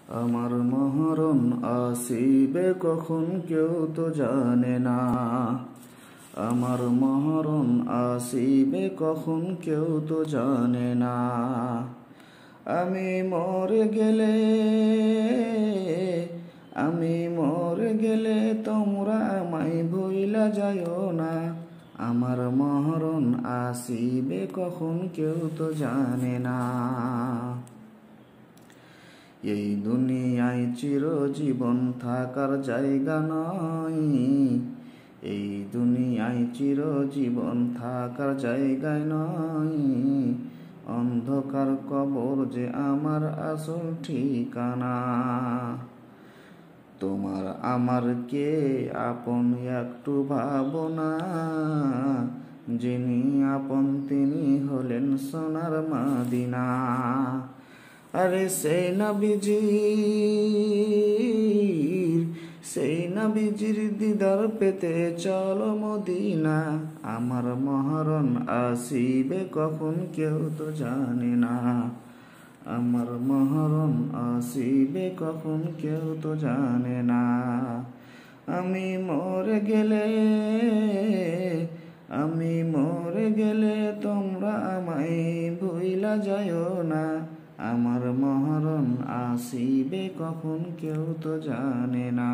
আমার মহরণ আসিবে কখন কেউ তো জানে না। আমার মহরণ আসিবে কখন কেউ তো জানে না। আমি মরে গেলে তোমরা আমায় ভুইলা যাইও না। আমার মহরণ আসিবে কখন কেউ তো জানে না। এই দুনিয়ায় চিরজীবন থাকার জায়গা নয়। এই দুনিয়ায় চিরজীবন থাকার জায়গায় নয়। অন্ধকার কবর যে আমার আসল ঠিকানা। তোমার আমার কে আপন একটু ভাবনা। যিনি আপন তিনি হলেন সোনার মদিনা। আরে সেই নবীজির দিদার পেতে চলো মদিনা। আমার মহরণ আসিবে কখন কেউ তো জানে না। আমার মহরণ আসিবে কখন কেউ তো জানে না। আমি মরে গেলে তোমরা আমায় ভুইলা যাইও না। আমার মহরণ আসিবে কখন কেউ তো জানে না।